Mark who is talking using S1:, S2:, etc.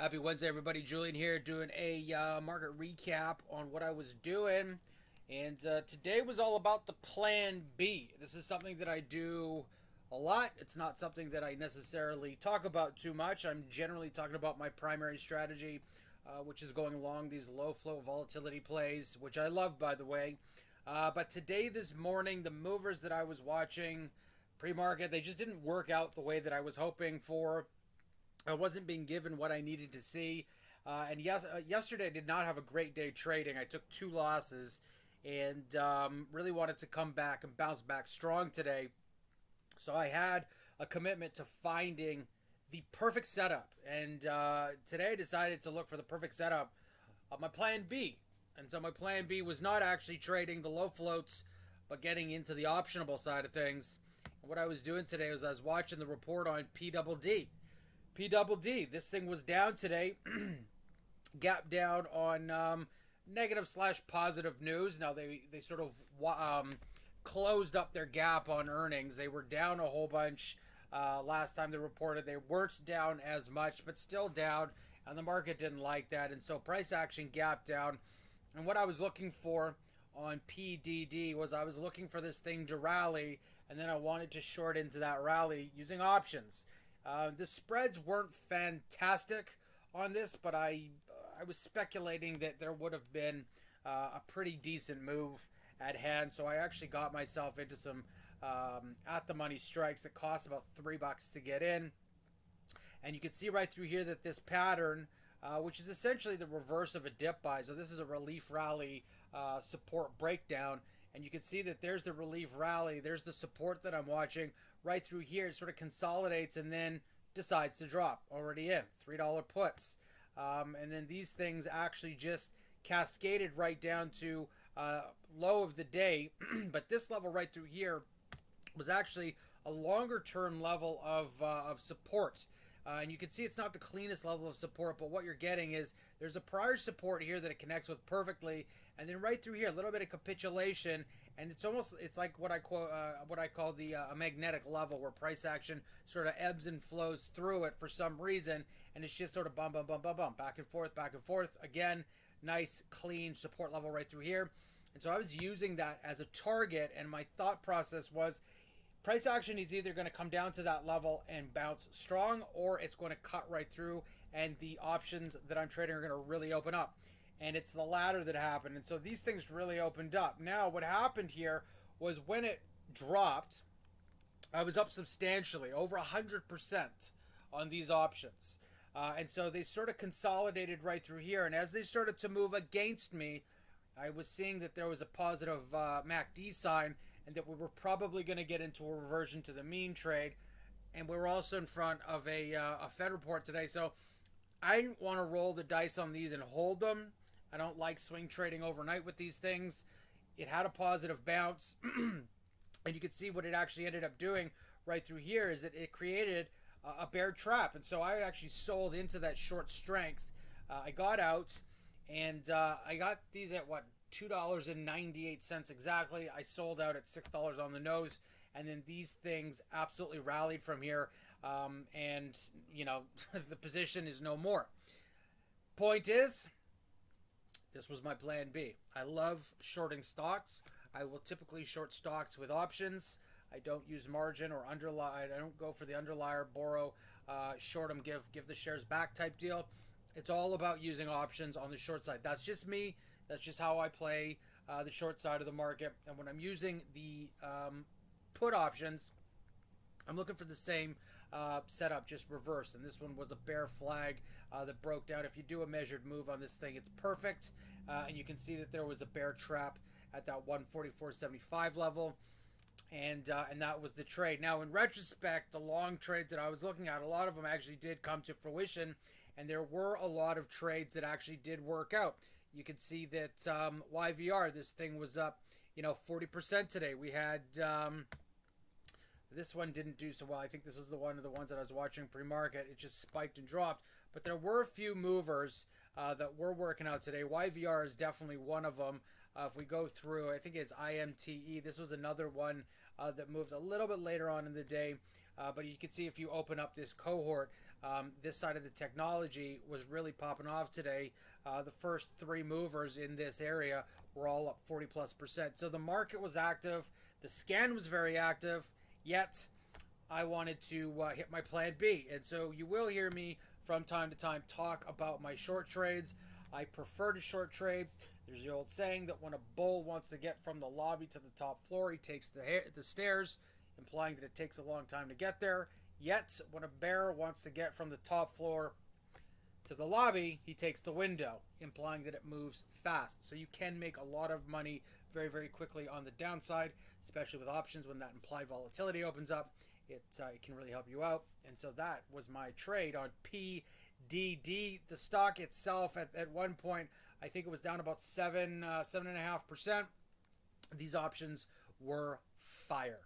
S1: Happy Wednesday, everybody. Julian here doing a market recap on what I was doing. And today was all about the plan B. This is something that I do a lot. It's not something that I necessarily talk about too much. I'm generally talking about my primary strategy, which is going along these low flow volatility plays, which I love, by the way. But today, this morning, the movers that I was watching pre market, they just didn't work out the way that I was hoping for. I wasn't being given what I needed to see. Yesterday I did not have a great day trading. I took two losses and really wanted to come back and bounce back strong today. So I had a commitment to finding the perfect setup. And today I decided to look for the perfect setup of my plan B. And so my plan B was not actually trading the low floats, but getting into the optionable side of things. And what I was doing today was I was watching the report on P double D. This thing was down today, gap down on negative slash positive news. Now they sort of closed up their gap on earnings. They were down a whole bunch last time they reported. They weren't down as much, but still down, and the market didn't like that. And so price action gap down. And what I was looking for on PDD was I was looking for this thing to rally, and then I wanted to short into that rally using options. The spreads weren't fantastic on this, but I was speculating that there would have been a pretty decent move at hand. So I actually got myself into some at the money strikes that cost about $3 to get in. And you can see right through here that this pattern, which is essentially the reverse of a dip buy, so this is a relief rally support breakdown, and you can see that there's the relief rally, there's the support that I'm watching right through here. It sort of consolidates and then decides to drop. Already in $3 puts, and then these things actually just cascaded right down to low of the day. But this level right through here was actually a longer term level of support. And you can see it's not the cleanest level of support, but what you're getting is there's a prior support here that it connects with perfectly, and then right through here, a little bit of capitulation, and it's like what I call the a magnetic level, where price action sort of ebbs and flows through it for some reason, and it's just sort of bump, bump, bump, bump, bump, back and forth, back and forth. Again, nice clean support level right through here, and so I was using that as a target, and my thought process was, price action is either going to come down to that level and bounce strong, or it's going to cut right through, and the options that I'm trading are going to really open up. And it's the latter that happened. And so these things really opened up. Now, what happened here was when it dropped, I was up substantially, over 100% on these options. And so they sort of consolidated right through here. And as they started to move against me, I was seeing that there was a positive MACD sign, and that we were probably going to get into a reversion to the mean trade. And we were also in front of a Fed report today. So I didn't want to roll the dice on these and hold them. I don't like swing trading overnight with these things. It had a positive bounce. And you can see what it actually ended up doing right through here is that it created a bear trap. And so I actually sold into that short strength. I got out, and I got these at what? $2.98 exactly. I sold out at $6 on the nose, and then these things absolutely rallied from here. And the position is no more. Point is, this was my plan B. I love shorting stocks. I will typically short stocks with options. I don't use margin or underlie. I don't go for the underlier, borrow, short them, give the shares back type deal. It's all about using options on the short side. That's just me. That's just how I play the short side of the market. And when I'm using the put options, I'm looking for the same setup, just reversed. And this one was a bear flag that broke down. If you do a measured move on this thing, it's perfect. And you can see that there was a bear trap at that 144.75 level. And that was the trade. Now, in retrospect, the long trades that I was looking at, a lot of them actually did come to fruition. And there were a lot of trades that actually did work out. You can see that YVR, this thing was up, 40% today. We had this one didn't do so well. I think this was one of the ones that I was watching pre-market. It just spiked and dropped. But there were a few movers that were working out today. YVR is definitely one of them. If we go through, I think it's IMTE. This was another one that moved a little bit later on in the day. But you can see if you open up this cohort, this side of the technology was really popping off today. The first three movers in this area were all up 40+%. So the market was active. The scan was very active. Yet I wanted to hit my plan B. And so you will hear me from time to time talk about my short trades. I prefer to short trade. There's the old saying that when a bull wants to get from the lobby to the top floor, he takes the stairs, implying that it takes a long time to get there. Yet, when a bear wants to get from the top floor to the lobby, he takes the window, implying that it moves fast. So you can make a lot of money very, very quickly on the downside, especially with options when that implied volatility opens up. It can really help you out. And so that was my trade on PDD. The stock itself at one point, I think it was down about 7.5%. These options were fire.